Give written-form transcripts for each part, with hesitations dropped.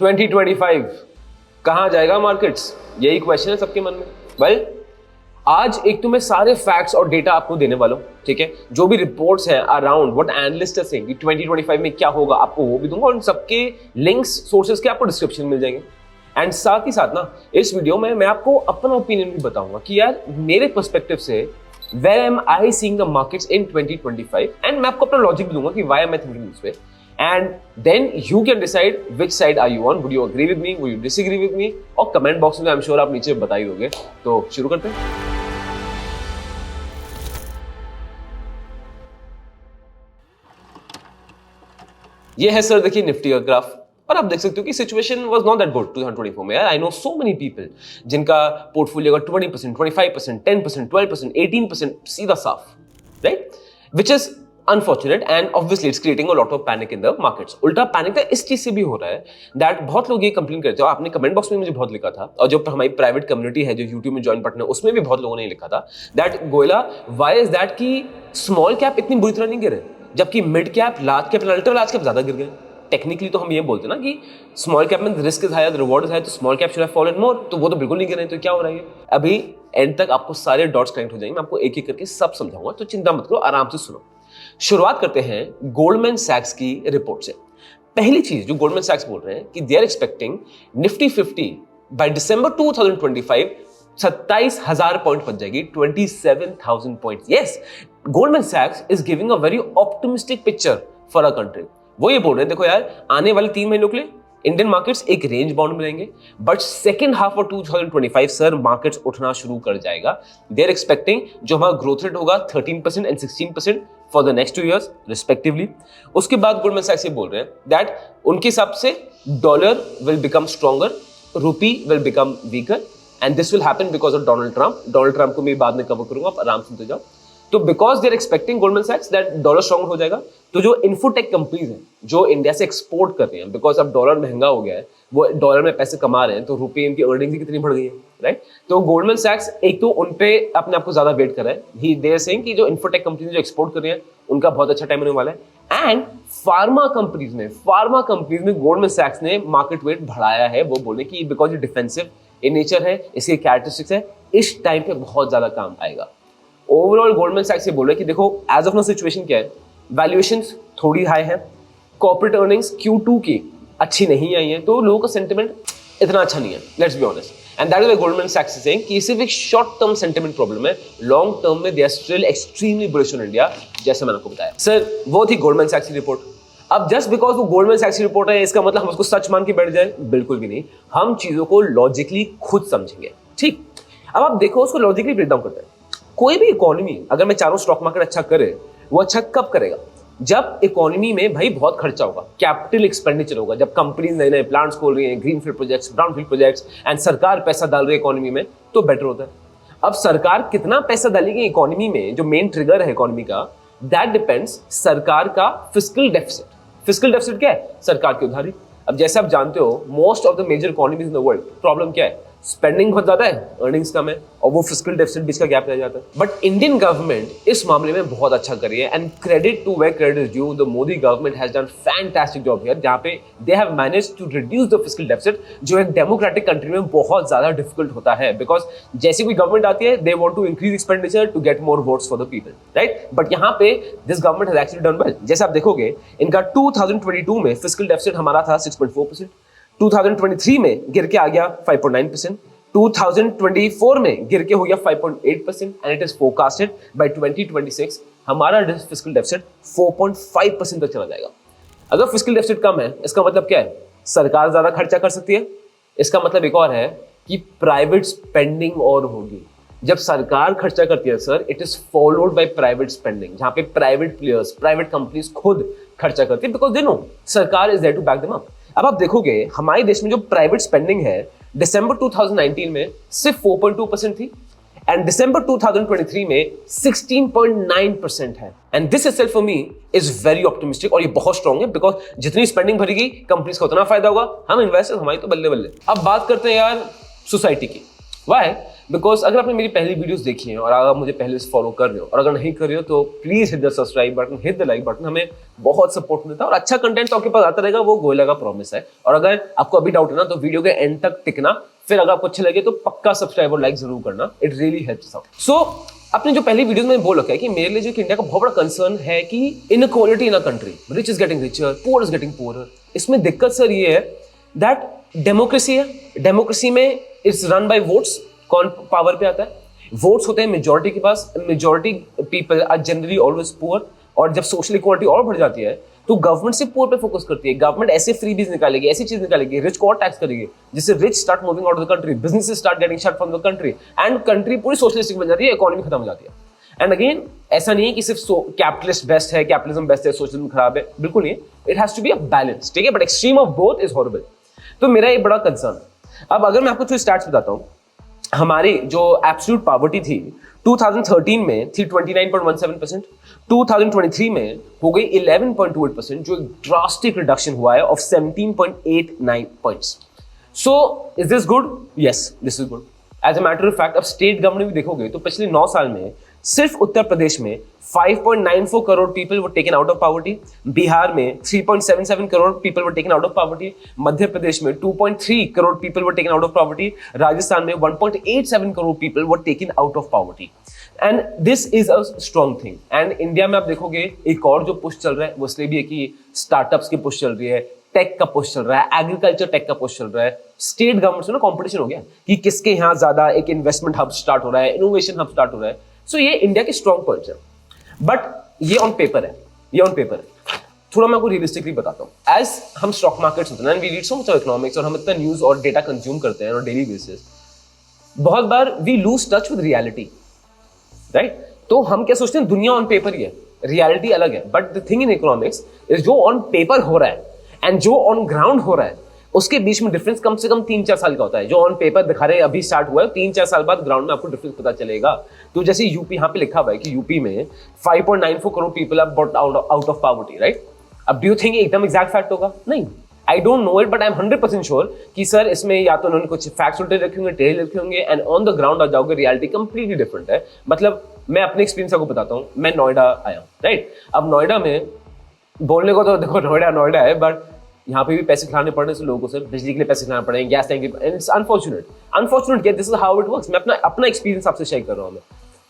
2025 कहां जाएगा मार्केट्स, यही क्वेश्चन है सबके मन में। वेल, आज एक तो मैं सारे फैक्ट्स और डेटा आपको देने वाला हूं, ठीक है। जो भी रिपोर्ट्स हैं around what analysts are saying कि 2025 में क्या होगा, आपको वो भी दूंगा और उन सबके लिंक्स सोर्सेज के आपको डिस्क्रिप्शन में मिल जाएंगे। एंड साथ ही साथ ना इस वीडियो में मैं आपको अपना ओपिनियन भी बताऊंगा कि यार मेरे पर्सपेक्टिव से where am I seeing the markets in 2025 and मैं आपको अपना लॉजिक भी दूंगा कि why am I thinking this way. And then you can decide which side are you on. Would you agree with me? Would you disagree with me? और comment box में I'm sure आप नीचे बता ही दोगे। तो शुरू करते हैं। ये है सर देखिए निफ्टी का ग्राफ और आप देख सकते हो कि situation was not that good 2024 में। I know so many people जिनका पोर्टफोलियो का 20%, 25%, 10%, 12%, 18% सीधा साफ, right, which is unfortunate and obviously it's creating a lot of panic in the markets. उल्टा पैनिक तो इस चीज से भी हो रहा है दैट बहुत लोग ये कंप्लेन करते हो, आपने कमेंट बॉक्स में मुझे बहुत लिखा था और जो हमारी प्राइवेट कम्युनिटी है जो यूट्यूब में ज्वाइन बटन है उसमें भी बहुत लोगों ने लिखा था that Goyla why is that कि स्मॉल कैप इतनी बुरी तरह नहीं गिरे जबकि mid cap, large cap, ultra large cap ज्यादा गिर गए। टेक्निकली तो हम ये बोलते हैं ना कि स्मॉल कैप में risk is higher, reward is higher, तो small cap should have fallen more, तो वो तो बिल्कुल नहीं गिर रहे। तो क्या हो रहा है अभी एंड तक आपको सारे डॉट्स कनेक्ट हो जाएंगे, मैं आपको एक एक करके सब समझाऊंगा, तो चिंता मत करो, आराम से सुनो। शुरुआत करते हैं गोल्डमैन सैक्स की रिपोर्ट से। पहली चीज जो गोल्डमैन सैक्स बोल रहे हैं कि they are expecting Nifty 50 by December 2025 27,000 point पहुंच जाएगी, 27,000 पॉइंट्स। यस, गोल्डमैन सैक्स is giving a very optimistic picture for a country. वो ये बोल रहे हैं देखो यार आने वाले 3 महीनों के लिए इंडियन मार्केट्स एक रेंज बाउंड मिलेंगे, but second half of 2025 sir markets उठना शुरू कर जाएगा। दे आर एक्सपेक्टिंग जो हमारा ग्रोथ रेट होगा 13% and 16% for the next 2 years respectively. उसके बाद गोल्डमैन सैक्स ये बोल रहे हैं दैट उनके हिसाब से डॉलर विल बिकम स्ट्रॉन्गर, रूपी will become weaker and this will happen because of Donald Trump. Donald Trump को मैं बाद में कवर करूंगा, आप आराम से सुनते जाओ। तो because they are expecting Goldman सैक्स दैट डॉलर स्ट्रॉन्ग हो जाएगा, तो जो इन्फोटेक कंपनीज हैं जो इंडिया से एक्सपोर्ट कर रही हैं, बिकॉज अब डॉलर महंगा हो गया है, वो डॉलर में पैसे कमा रहे हैं, तो रुपये इनकी अर्निंग कितनी बढ़ गई है, राइट। तो गोल्डमैन सैक्स एक तो उन पे अपने आप को ज्यादा वेट कर रहा है। दे आर सेइंग कि जो इन्फोटेक कंपनीज जो एक्सपोर्ट कर रही हैं उनका बहुत अच्छा टाइम होने वाला है। एंड फार्मा कंपनीज में गोल्डमैन सैक्स ने मार्केट वेट बढ़ाया है। वो बोले कि बिकॉज ये डिफेंसिव इन नेचर है, इसकी कैरेक्टरिस्टिक्स है, इस टाइम पे बहुत ज्यादा काम आएगा। ओवरऑल गोल्डमैन सैक्स ये बोल रहे हैं कि देखो एज ऑफ नाउ सिचुएशन क्या है, वैल्यूएशंस थोड़ी हाई है, कॉर्पोरेट अर्निंग्स Q2 की अच्छी नहीं आई है, तो लोगों का सेंटिमेंट इतना अच्छा नहीं है, let's be honest. And that is why Goldman सैक्स इज सेइंग कि सिर्फ एक शॉर्ट टर्म सेंटिमेंट प्रॉब्लम है, लॉन्ग टर्म में they are still extremely bullish on India, जैसे मैंने आपको बताया। सर वो थी गोल्डमैन सैक्स की रिपोर्ट। अब जस्ट बिकॉज वो गोल्डमैन सैक्स की रिपोर्ट है इसका मतलब हम उसको सच मान के बैठ जाए, बिल्कुल भी नहीं। हम चीजों को लॉजिकली खुद समझेंगे, ठीक। अब आप देखो उसको लॉजिकली ब्रेक डाउन करते हैं। कोई भी इकोनॉमी अगर मैं चारों स्टॉक मार्केट अच्छा करे, वो अच्छा कब करेगा? जब इकोनॉमी में भाई बहुत खर्चा होगा, कैपिटल एक्सपेंडिचर होगा, जब कंपनीज नए नए प्लांट्स खोल रही हैं, greenfield projects, brownfield projects, and सरकार पैसा डाल रही है इकोनॉमी में, तो बेटर होता है। अब सरकार कितना पैसा डालेगी इकोनॉमी में, जो मेन ट्रिगर है इकोनॉमी का, दैट डिपेंड्स सरकार का फिस्कल डेफिसिट। फिस्कल डेफिसिट क्या है? सरकार की उधारी। अब जैसे आप जानते हो most of the major economies in the world problem क्या है? स्पेंडिंग बहुत ज्यादा है, अर्निंग्स कम है, और वो फिस्कल डेफिसिट बीच का गैप रह जाता है। बट इंडियन गवर्नमेंट इस मामले में बहुत अच्छा कर रही है, and credit to where credit is due, the Modi government has done fantastic job here, जहां पे they have managed to reduce the fiscal deficit, जो एक डेमोक्रेटिक कंट्री में बहुत ज्यादा डिफिकल्ट होता है, बिकॉज जैसी कोई गवर्नमेंट आती है they want to increase expenditure to get more votes for the people, right. But यहाँ पे this government has actually done well. जैसे आप देखोगे इनका 2022 में फिस्कल डेफिसिट हमारा था 6.4%, 2023 में गिर के आ गया 5.9%, 2024 में गिर के हो गया 5.8%, and it is forecasted by 2026 हमारा फिस्कल डेफिसिट 4.5% तक चला जाएगा। अगर फिस्कल डेफिसिट कम है इसका मतलब क्या है? सरकार ज्यादा खर्चा कर सकती है। इसका मतलब एक और है कि प्राइवेट स्पेंडिंग और होगी। जब सरकार खर्चा करती है sir, it is followed by private spending, जहां पे प्राइवेट प्लेयर्स, प्राइवेट कंपनीज खुद खर्चा करती है, बिकॉज दे नो सरकार is there to back them up. अब आप देखोगे हमारे देश में जो प्राइवेट स्पेंडिंग है दिसंबर 2019 में सिर्फ 4.2% थी, एंड दिसंबर 2023 में 16.9% है। And this itself for me is very optimistic, और ये बहुत स्ट्रांग है, बिकॉज जितनी स्पेंडिंग भरेगी कंपनीज को उतना फायदा होगा, हम इन्वेस्टर्स हमारी तो बल्ले बल्ले। अब बात करते हैं यार सोसाइटी की। वाई? बिकॉज अगर आपने मेरी पहली वीडियोस देखी हैं और अगर आप मुझे पहले से फॉलो कर रहे हो और अगर नहीं कर रहे हो तो please hit the subscribe button, hit the like button, हमें बहुत सपोर्ट मिलता है और अच्छा कंटेंट तो आपके पास आता रहेगा, वो गोयला का प्रॉमिस है। और अगर आपको अभी डाउट है ना तो वीडियो के एंड तक टिकना, फिर अगर आपको अच्छा लगे तो पक्का सब्सक्राइब और लाइक जरूर करना, इट रियली हेल्प्स आउट। सो अपने जो पहली वीडियोस में बोल रखा है कि मेरे लिए जो इंडिया का बहुत बड़ा कंसर्न है कि inequality in a country, rich is getting richer, poor is getting poorer. इसमें दिक्कत सर ये है दैट डेमोक्रेसी है, डेमोक्रेसी में इट्स रन बाय वोट्स। कौन पावर पे आता है? वोट्स होते हैं मेजॉरिटी के पास, majority people are generally always poor. और जब सोशल इक्वालिटी और बढ़ जाती है तो गवर्नमेंट से पुअर पे फोकस करती है। गवर्नमेंट ऐसे फ्रीबीज निकालेगी, ऐसी चीज निकालेगी, रिच को और टैक्स करेगी जिससे rich start moving out of the country, businesses start getting shut from the country and country पूरी सोशलिस्टिक बन जाती है, इकोनॉमी खत्म हो जाती है। एंड अगेन ऐसा नहीं है कि सिर्फ कैपिटलिस्ट बेस्ट है, कैपिटलिज्म बेस्ट है, सोशलिज्म खराब है, बिल्कुल नहीं। It has to be a balance, ठीक है, but extreme of both is horrible. तो मेरा ये बड़ा कंसर्न। अब अगर मैं आपको थोड़ी स्टैट्स बताता हूँ, हमारी जो एब्सोल्यूट पॉवर्टी थी 2013 में थी 29.17%, 2023 में हो गई 11.28%, जो एक ड्रास्टिक रिडक्शन हुआ है of 17.89 points. So is this good? Yes, this is good. As a matter of fact अब स्टेट गवर्नमेंट भी देखोगे तो पिछले 9 साल में सिर्फ उत्तर प्रदेश में 5.94 crore people were taken out of poverty, Bihar में 3.77 crore people were taken out of poverty, Madhya Pradesh में 2.3 crore people were taken out of poverty, Rajasthan में 1.87 crore people were taken out of poverty. And this is a strong thing. And India में आप देखोगे एक और जो push चल रहा है वो इसलिए भी है कि स्टार्टअप्स की पुश चल रही है, टेक का पुश चल रहा है, एग्रीकल्चर टेक का पुश चल रहा है। स्टेट गवर्नमेंट से ना कंपटीशन हो गया कि किसके यहाँ ज्यादा एक इन्वेस्टमेंट हब स्टार्ट हो रहा है, इनोवेशन हब स्टार्ट हो रहा है। सो ये इंडिया के स्ट्रॉन्ग पॉइंट्स है, बट ये ऑन पेपर है, ये ऑन पेपर है। थोड़ा मैं आपको रियलिस्टिकली बताता हूँ। एज हम स्टॉक मार्केट्स होते हैं, we read so much of economics और हम इतना न्यूज और डेटा कंज्यूम करते हैं ऑन डेली बेसिस, बहुत बार we lose touch with reality, right? तो हम क्या सोचते हैं दुनिया ऑन पेपर ही है, रियलिटी अलग है। But the thing in economics is जो ऑन पेपर हो रहा है एंड जो ऑन ग्राउंड हो रहा है उसके बीच में डिफरेंस कम से कम 3-4 साल का होता है। जो ऑन पेपर दिखा रहे हैं अभी स्टार्ट हुआ है, 3-4 साल बाद ग्राउंड में आपको डिफरेंस पता चलेगा। तो जैसे यूपी, यहाँ पे लिखा हुआ है कि यूपी में 5.94 crore people are bought out of poverty, right? अब डू यू थिंक एकदम एग्जैक्ट फैक्ट होगा? नहीं, I don't know it, but I am 100% sure कि सर इसमें या तो उन्होंने कुछ फैक्ट्स उल्टे रखे होंगे, टेढ़े रखे होंगे, एंड ऑन द ग्राउंड आ जाओगे रियलिटी कंप्लीटली डिफरेंट है। मतलब मैं अपने एक्सपीरियंस आपको बताता हूँ, मैं नोएडा आया हूँ, राइट? अब नोएडा में बोलने को तो देखो नोएडा है, बट यहाँ पे भी पैसे खिलाने पड़ रहे हैं लोगों को, सर बिजली के लिए पैसे खिलाने पड़ रहे हैं, गैस टैंक के, it's unfortunate this is how it works. मैं अपना एक्सपीरियंस आपसे शेयर कर रहा हूँ।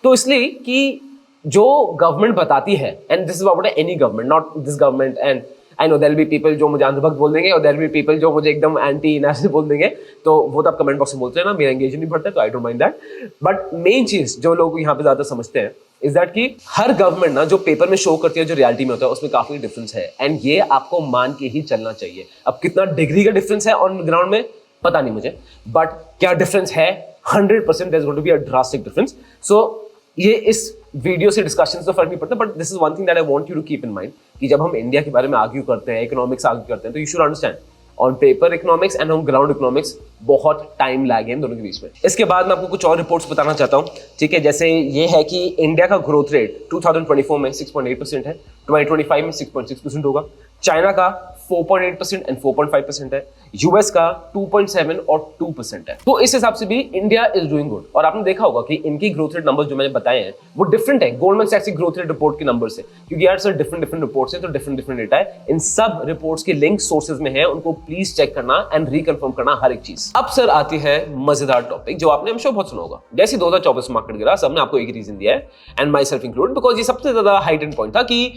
तो इसलिए कि जो गवर्नमेंट बताती है, and this is about any government, not this government, and I know there will be people जो मुझे अंधभक्त बोल देंगे और देयर विल बी पीपल जो मुझे एकदम एंटी नेशनल बोल देंगे, तो वो तो आप कमेंट बॉक्स में बोलते हैं ना, मेरा एंगेजमेंट नहीं बढ़ता है, तो I don't mind that. But main चीज जो लोग यहाँ पे ज्यादा समझते हैं इज दैट कि हर गवर्नमेंट ना जो पेपर में शो करती है जो रियलिटी में होता है उसमें काफी डिफरेंस है, एंड ये आपको मान के ही चलना चाहिए। अब कितना डिग्री का डिफरेंस है ऑन ग्राउंड में पता नहीं मुझे, बट क्या डिफरेंस है 100% there is going to be a drastic difference. So ये इस वीडियो से डिस्कशन से फर्क नहीं पड़ता, but this is one thing that I want you to keep in mind कि जब हम इंडिया के बारे में आर्ग्यू करते हैं, इकोनॉमिक्स आर्ग्यू करते हैं, तो you should understand on paper economics and on ground economics बहुत टाइम लैग है इन दोनों के बीच में। इसके बाद मैं आपको कुछ और रिपोर्ट्स बताना चाहता हूं, ठीक है? जैसे ये है कि इंडिया का ग्रोथ रेट 2024 में 6.8% है, 2025 में 6.6% होगा, चाइना का 4.8% एंड 4.5% है, यूएस का 2.7 और 2% है। तो इस हिसाब से भी इंडिया इज डूइंग गुड। और आपने देखा होगा कि इनकी ग्रोथ रेट नंबर्स जो मैंने बताए हैं वो डिफरेंट है गोल्डमैन सैक्स की ग्रोथ रेट रिपोर्ट के नंबर से, क्योंकि यार सर डिफरेंट रिपोर्ट्स हैं तो डिफरेंट डेटा है। इन सब रिपोर्ट्स के लिंक सोर्सेज में है, उनको प्लीज चेक करना एंड रिकन्फर्म करना हर एक चीज। अब सर आती है मजेदार टॉपिक जो आपने हमशो बहुत सुना होगा। जैसे 2024 मार्केट गिरा, सबने आपको एक रीजन दिया है and my self include, because ये सबसे ज्यादा हाइटेड पॉइंट था कि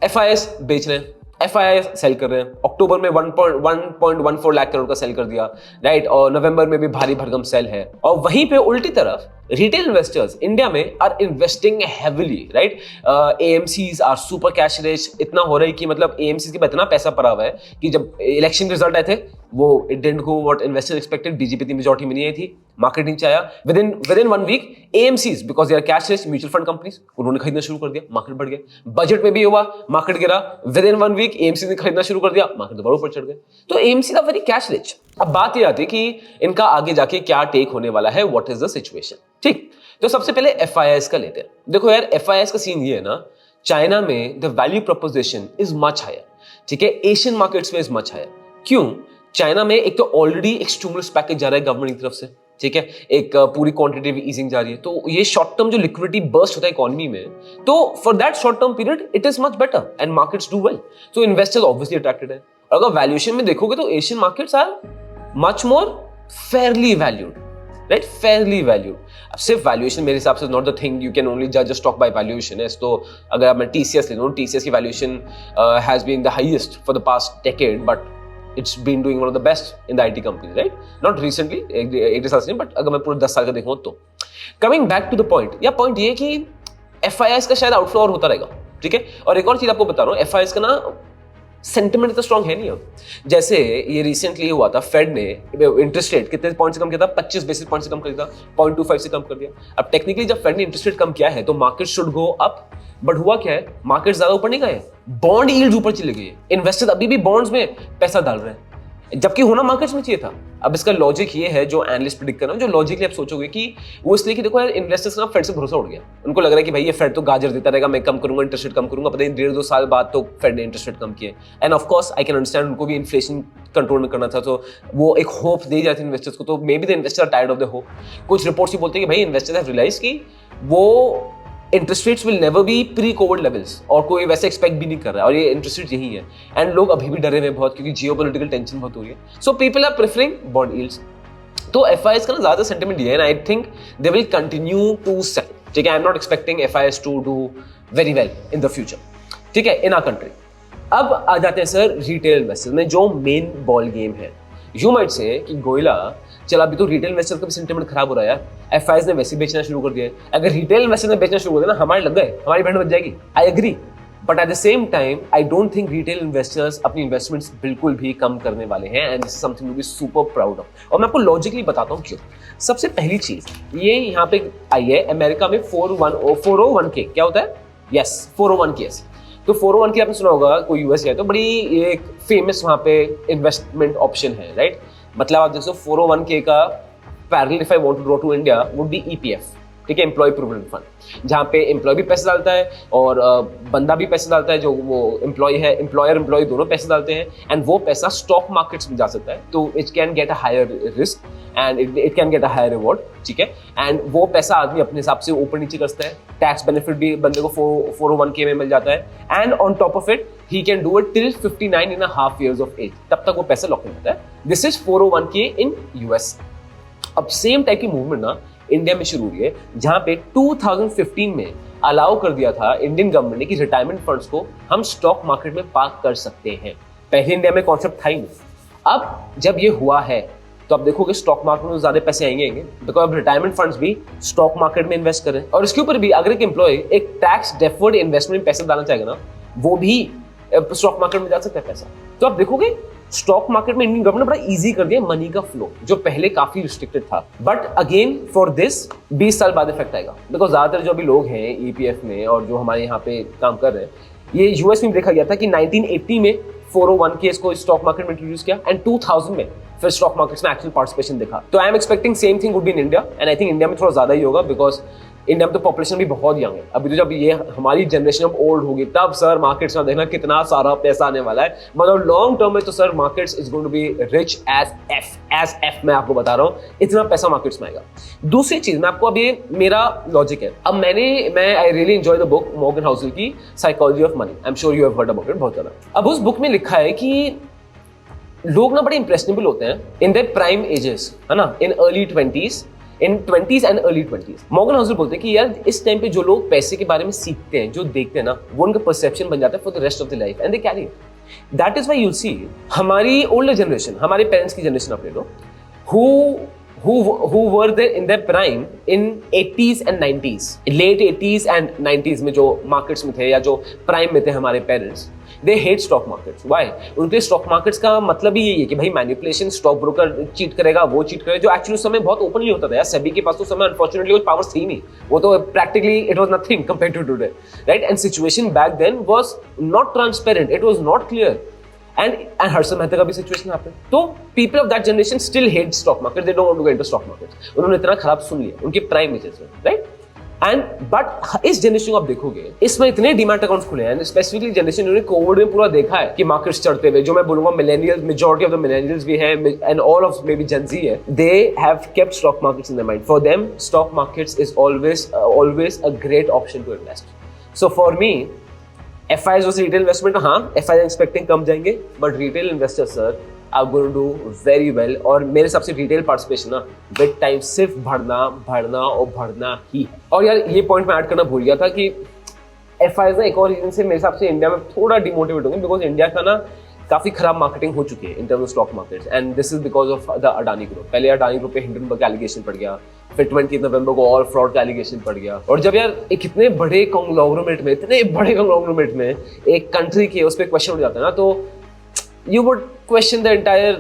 FIIs बेच रहे हैं, FII सेल कर रहे हैं। अक्टूबर में 1.14 लाख करोड़ का सेल कर दिया, राइट? और नवंबर में भी भारी भरगम सेल है। और वहीं पे उल्टी तरफ रिटेल इन्वेस्टर्स इंडिया में are investing heavily, right? AMCs are super cash rich, इतना हो रहा है कि मतलब AMCs के इतना पैसा पड़ा हुआ है कि जब इलेक्शन रिजल्ट आए थे वो it didn't go what investors expected, BJP की मेजॉरिटी में नहीं आई थी, मार्केट नीचे आया। Within 1 week AMCs because they are cash rich mutual fund companies, उन्होंने खरीदना शुरू कर दिया, मार्केट बढ़ गया। बजट में भी हुआ, मार्केट गिरा, विद इन 1 वीक AMCs ने खरीदना शुरू कर दिया, मार्केट दोबारा ऊपर चढ़ गए। तो AMCs are very cash rich. अब बात ये आती है कि इनका आगे जाके क्या टेक होने वाला है, व्हाट इज द सिचुएशन, ठीक? तो सबसे पहले FIIs का लेते हैं। देखो यार FIIs का सीन ये है ना, चाइना में the value proposition is much higher, ठीक है? एशियन मार्केट्स में इज मच हायर। क्यों? चाइना में एक तो ऑलरेडी एक स्टिमुलस पैकेज जा रहा है गवर्नमेंट की तरफ से, ठीक है, एक पूरी क्वांटिटेटिव ईजिंग जा रही है, तो ये शॉर्ट टर्म जो लिक्विडिटी बर्स्ट होता है इकोनॉमी में, तो for that short term period it is much better and markets do well, तो इन्वेस्टर्स ऑब्वियसली अट्रैक्टेड है। और अगर वैल्यूएशन में देखोगे तो Asian markets are much more fairly valued, right, fairly valued. अब सिर्फ वैल्यूएशन मेरे हिसाब से not the thing you can only जज अ स्टॉक बाय वैल्यूएशन है। तो अगर मैं टीसीएस ले लूं, टीसीएस की valuation has been the highest for the past decade, but it's been doing one of the best in the IT companies, right? Not recently, एक साल से, but अगर मैं पूरे 10 साल का देखूं तो। Coming back to the point, या point ये कि FIIs का शायद आउटफ्लो और होता रहेगा, ठीक है। और एक और चीज आपको बता रहा हूँ, FIIs का ना सेंटिमेंट इतना स्ट्रॉन्ग है नहीं अब। जैसे ये रिसेंटली हुआ था, फेड ने इंटरेस्ट रेट कितने पॉइंट से कम किया था, 25 बेसिस पॉइंट से कम कर दिया था, 0.25 से कम कर दिया। अब टेक्निकली जब फेड ने इंटरेस्ट रेट कम किया है तो market should go up, but हुआ क्या है, मार्केट ज्यादा ऊपर नहीं गए, बॉन्ड यील्ड्स ऊपर चले गए। इन्वेस्टर्स अभी भी बॉन्ड्स में पैसा डाल रहे हैं, जबकि होना मार्केट्स में चाहिए था। अब इसका लॉजिक ये है, जो एनालिस्ट प्रेडिक्ट कर रहे हैं, जो लॉजिकली आप सोचोगे कि वो इसलिए कि देखो यार, इन्वेस्टर्स का फेड से भरोसा उड़ गया। उनको लग रहा है कि भाई ये फेड तो गाजर देता रहेगा, मैं कम करूंगा, इंटरेस्ट रेट कम करूंगा। पता नहीं 1.5-2 साल बाद तो फेड ने इंटरेस्ट रेट कम किए। End of course I can understand, उनको भी इन्फ्लेशन कंट्रोल में करना था, तो वो एक होप दे जाती है इन्वेस्टर्स को। तो maybe the investor are tired of the hope. कुछ रिपोर्ट्स भी बोलते हैं कि भाई इन्वेस्टर्स हैव रियलाइज्ड कि वो interest rates will never be pre Covid levels, और कोई वैसे एक्सपेक्ट भी नहीं कर रहा है, और ये इंटरेस्ट रेट यही है। एंड लोग अभी भी डरे हुए बहुत, क्योंकि जियोपॉलिटिकल टेंशन बहुत हो रही है। So people are preferring bond yields. तो FIIs का ना ज्यादा सेंटिमेंट ये है, and I think they will continue to sell, ठीक है। I am not expecting FIIs to do very well in the future, ठीक है, इन आवर कंट्री। अब आ जाते हैं सर रिटेल इन्वेस्टर्स में, जो मेन बॉल गेम है। यू माइट से कि गोयला, चल अभी तो रिटेल इन्वेस्टर का भी सेंटिमेंट खराब हो रहा है यार, FIIs ने वैसे बेचना शुरू कर दिया है। अगर रिटेल इन्वेस्टर ने बेचना शुरू कर दिया ना, हमारे लग गए, हमारी बैंड बच जाएगी। I agree, but at the same time I don't think retail investors अपनी इन्वेस्टमेंट्स बिल्कुल भी कम करने वाले हैं, and this is something to be super proud of. और मैं आपको लॉजिकली बताता हूँ क्यों। सबसे पहली चीज ये यहाँ पे आई है, अमेरिका में 401k क्या होता है, यस 401k। तो 401k आपने सुना होगा, कोई यूएस गया तो बड़ी एक फेमस वहां पे इन्वेस्टमेंट ऑप्शन है, राइट। मतलब आप देखो 401k का parallel if I want to draw to India would be EPF, ठीक है, एम्प्लॉय प्रोविडेंट फंड, जहाँ पे एम्प्लॉय भी पैसे डालता है और बंदा भी पैसे डालता है, जो वो एम्प्लॉय है, एम्प्लॉय दोनों पैसे डालते हैं, एंड वो पैसा स्टॉक मार्केट्स में जा सकता है। तो it can get a higher risk and it can get a higher reward, ठीक है। एंड वो पैसा आदमी अपने हिसाब से ऊपर नीचे करता है, टैक्स बेनिफिट भी बंदे को 401k में मिल जाता है, and on top of it he can do it till 59.5 years of age, तब तक वो पैसा लॉक इन होता है। This is 401k in US। अब सेम टाइप की मूवमेंट ना इंडिया में शुरू हुई है, जहां पे 2015 में अलाउ कर दिया था इंडियन गवर्नमेंट ने कि रिटायरमेंट फंड्स को हम स्टॉक मार्केट में पार्क कर सकते हैं। पहले इंडिया में कॉन्सेप्ट था ही नहीं। अब जब ये हुआ है तो आप देखोगे स्टॉक मार्केट में ज्यादा पैसे आएंगे, बिकॉज अब रिटायरमेंट फंड्स भी स्टॉक मार्केट में इन्वेस्ट करें। और इसके ऊपर भी अगर एक एम्प्लॉय एक टैक्स डेफर्ड इन्वेस्टमेंट में पैसा डालना चाहेगा ना, वो भी स्टॉक मार्केट में जा सकता है पैसा। तो आप देखोगे स्टॉक मार्केट में इंडियन गवर्नमेंट ने बड़ा इजी कर दिया मनी का फ्लो, जो पहले काफी रिस्ट्रिक्टेड था। बट अगेन फॉर दिस 20 साल बाद इफेक्ट आएगा, बिकॉज ज्यादातर जो अभी लोग हैं EPF में और जो हमारे यहाँ पे काम कर रहे हैं, ये यूएस में देखा गया था कि 1980 में 401k को स्टॉक मार्केट में इंट्रोड्यूस किया, एंड 2000 में फिर स्टॉक मार्केट्स में एक्चुअल पार्टिसिपेशन देखा। तो I am expecting same thing would be in India, and I think India में थोड़ा ज्यादा ही होगा, बिकॉज इंडिया में तो पॉपुलेशन भी बहुत यंग है। अभी तो जब ये हमारी जनरेशन अब ओल्ड होगी, तब सर मार्केट्स में देखना कितना सारा पैसा आने वाला है। मतलब लॉन्ग टर्म में तो sir markets is going to be rich as F मैं आपको बता रहा हूँ, इतना पैसा मार्केट्स में आएगा। दूसरी चीज मैं आपको, अब ये मेरा लॉजिक है। अब मैं I really enjoy the book Morgan Housel की psychology of money. I am sure you have heard about it बहुत ज्यादा। अब उस बुक में लिखा है कि लोग ना बड़े इंप्रेशनेबल होते हैं इन देयर प्राइम एजेस, है ना, in early 20s and early 20s। Morgan Housel बोलते हैं कि यार इस टाइम पे जो लोग पैसे के बारे में सीखते हैं, जो देखते हैं ना, वो उनका परसेप्शन बन जाता है for the rest of the life, and they carry it. That is why you see हमारी ओल्डर जनरेशन, हमारे पेरेंट्स की जनरेशन आप ले लो, who were there in their prime in 80s and 90s, late 80s and 90s में जो markets में थे या जो प्राइम में थे हमारे parents, they hate stock markets. Why? उनके स्टॉक मार्केट्स का मतलब ही यही है कि भाई मैनिपुलेशन, स्टॉक ब्रोकर चीट करेगा, वो चीट करेगा, जो एक्चुअली उस समय बहुत ओपनली होता था यार। सेबी के पास तो समय अनफॉर्चुनेटली कोई पावर्स थी नहीं, वो तो practically it was nothing compared to today, right. And situation back then was not transparent, it was not clear, and Harshad Mehta का भी सिचुएशन हैपेंड। तो people of that generation still hate stock market, they don't want to get into stock market. उन्होंने इतना खराब सुन लिया उनके prime ages में, राइट। एंड बट इस जनरेशन को आप देखोगे, इसमें इतने डीमैट अकाउंट्स खुले हैं, स्पेसिफिकली जनरेशन जिन्होंने कोविड में पूरा देखा है कि मार्केट्स चढ़ते हुए, जो मैं बोलूंगा millennials, majority of the millennials भी है and all of maybe Gen Z है, they have kept stock markets in the mind. For them stock markets is always a great option to invest. So for me FIs versus retail investment, हाँ FIs expecting कम जाएंगे, but retail investor sir आप going to do very well. और मेरे हिसाब से retail participation ना with time सिर्फ बढ़ना ही. और यार ये पॉइंट मैं ऐड करना भूल गया था कि FIs ना एक और रीजन से मेरे हिसाब से इंडिया में थोड़ा डिमोटिवेट होंगे, बिकॉज इंडिया का ना काफी खराब मार्केटिंग हो चुकी है in terms of stock markets, and this is because of the Adani group. पहले अडानी ग्रुप पे हिंडनबर्ग का एलिगेशन पड़ गया, फिर 20 नवंबर को और फ्रॉड का एलिगेशन पड़ गया. और जब यार एक इतने बड़े कॉन्ग्लोमरेट में एक कंट्री के उस पर क्वेश्चन उठ जाता है ना, तो you would question the entire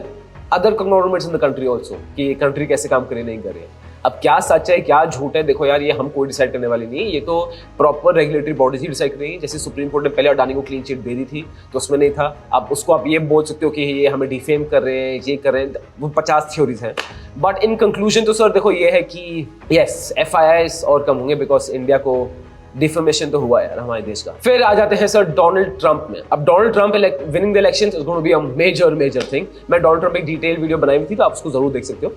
other conglomerates in the country also कि ये कंट्री कैसे काम करे नहीं करे. अब क्या सच है क्या झूठ है, देखो यार ये हम कोई डिसाइड करने वाली नहीं है, ये तो प्रॉपर रेगुलेटरी बॉडीज ही डिसाइड करेंगी. जैसे सुप्रीम कोर्ट ने पहले अडानी को क्लीन चिट दे दी थी तो उसमें नहीं था. अब उसको आप ये बोल सकते हो कि ये हमें डिफेम कर रहे हैं, ये कर रहे हैं, वो 50 थ्योरीज हैं. बट इन कंक्लूजन तो सर देखो ये है कि यस FIIs और कम होंगे, बिकॉज इंडिया को डिफर्मेशन तो हुआ यार हमारे देश का. फिर आ जाते हैं सर डोनाल्ड ट्रंप में. अब Donald Trump winning the elections is going to be a major thing. मैं डोनाल्ड ट्रंप एक डिटेल वीडियो बनाई हुई थी, तो आप उसको जरूर देख सकते हो.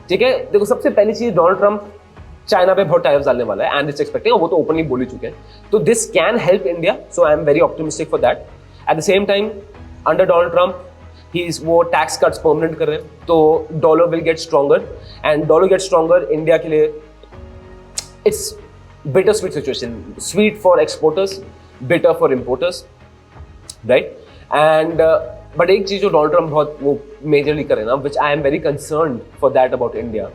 ठीक है, देखो सबसे पहली चीज, डोनाल्ड ट्रंप चाइना पे बहुत टैरिफ्स डालने वाला है एंड इट्स एक्सपेक्टिंग, वो तो ओपनली बोल ही चुके हैं. तो this can help India, so I am very optimistic for that. At the same time under Donald Trump वो टैक्स कट्स परमानेंट कर रहे हैं, तो dollar will get stronger, and dollar get stronger India के लिए it's bittersweet situation, sweet for exporters, bitter for importers, right? And but एक चीज जो डोनाल्ड ट्रंप बहुत वो मेजरली करे ना, which I am very concerned for that about India,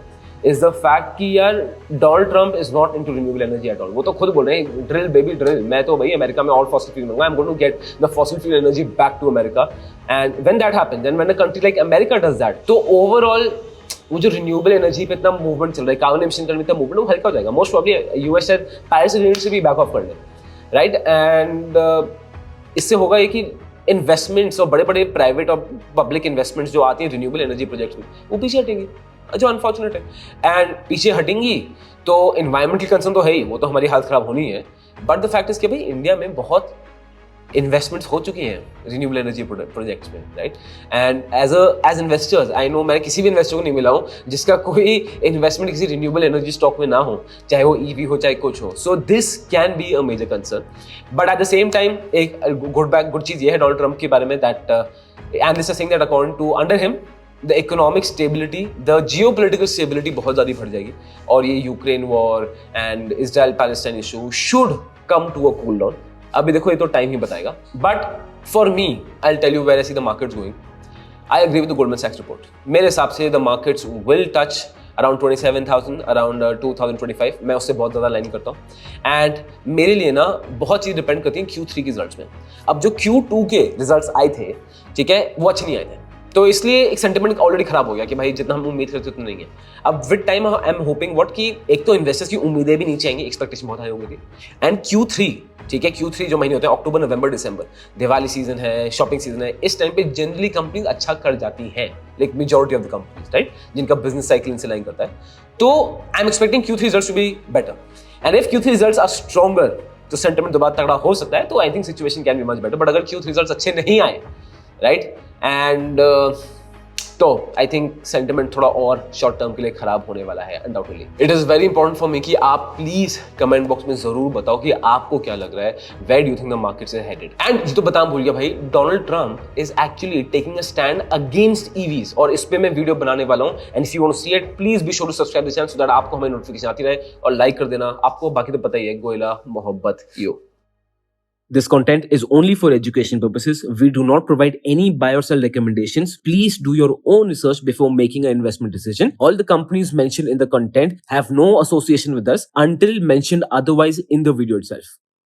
is the fact कि यार Donald Trump is not into renewable energy at all. वो तो खुद बोल रहे हैं ड्रिल बेबी ड्रिल, मैं तो भाई अमेरिका में all fossil fuel दूंगा, I'm going to get the fossil fuel energy back to America. And when that happens, and when a country like America does that, तो overall वो जो renewable energy पे इतना मूवमेंट चल रहा है, कार्बन एमिशन करने में इतना मूवमेंट, वो हल्का हो जाएगा. मोस्ट प्रॉब्ली यूएस शायद पेरिस एग्रीमेंट से भी बैक ऑफ कर ले, राइट? एंड इससे होगा ये कि इन्वेस्टमेंट्स और बड़े बड़े प्राइवेट और पब्लिक इन्वेस्टमेंट्स जो आती हैं रिन्यूएबल एनर्जी प्रोजेक्ट्स में, वो पीछे हटेंगी, जो अनफॉर्चुनेट है. एंड पीछे हटेंगी तो इन्वायरमेंटल कंसर्न तो है ही, वो तो हमारी हालत खराब होनी है. बट द फैक्ट इज कि भाई इंडिया में बहुत इन्वेस्टमेंट्स हो चुकी हैं रिन्यूएबल एनर्जी प्रोजेक्ट्स में, right? And as investors I know, मैं किसी भी इन्वेस्टर को नहीं मिला हूँ जिसका कोई इन्वेस्टमेंट किसी रिन्यूएबल एनर्जी स्टॉक में ना हो, चाहे वो ईवी हो चाहे कुछ हो. So this can be a major concern. But at the same time एक गुड चीज ये है डोनाल्ड ट्रंप के बारे में, that and this is saying that according to under him the economic stability, the geopolitical stability बहुत ज़्यादा बढ़ जाएगी, और ये Ukraine war and Israel Palestine issue should come to a cool down. अभी देखो ये तो टाइम ही बताएगा. But for me I will tell you where I see the markets going. I agree with the Goldman सैक्स report. मेरे हिसाब से the markets will touch around 27,000, around 2025. मैं उससे बहुत ज़्यादा लाइन करता हूँ. एंड मेरे लिए ना बहुत चीज़ डिपेंड करती है Q3 के रिजल्ट्स में. अब जो Q2 के रिजल्ट्स आए थे, ठीक है, वो अच्छे नहीं आए थे, तो इसलिए एक सेंटिमेंट ऑलरेडी खराब हो गया कि भाई जितना हम उम्मीद करते उतना नहीं है. अब with time I am hoping what कि एक तो इन्वेस्टर्स की उम्मीदें भी नीचे आएंगी, एक्सपेक्टेशन बहुत हाई हो गई थी. एंड Q3, ठीक है, Q3 जो महीने होते हैं अक्टूबर नवंबर दिसंबर, दिवाली सीजन है, शॉपिंग सीजन है, इस टाइम पे जनरली कंपनीज अच्छा कर जाती हैं, like majority of the companies, right, जिनका बिजनेस साइकिल इनसे लाइन करता है. तो I am expecting Q3 results to be better. And if Q3 results are stronger तो सेंटिमेंट दोबारा तगड़ा हो सकता है. तो I think situation can be much better. But अगर Q3 रिजल्ट्स अच्छे नहीं आए, राइट, एंड तो आई थिंक सेंटिमेंट थोड़ा और शॉर्ट टर्म के लिए खराब होने वाला है undoubtedly. It is very important for me कि आप प्लीज कमेंट बॉक्स में जरूर बताओ कि आपको क्या लग रहा है, where do you think the markets are headed. And ये तो बताना भूल गया भाई, Donald Trump is actually taking a stand against EVs, और इस पे मैं वीडियो बनाने वाला हूं. And if you want to see it, please be sure to subscribe the channel so that आपको हमारी नोटिफिकेशन आती रहे, और लाइक कर देना. आपको बाकी तो पता ही है, गोयला मोहब्बत यो. This content is only for education purposes. We do not provide any buy or sell recommendations. Please do your own research before making an investment decision. All the companies mentioned in the content have no association with us until mentioned otherwise in the video itself.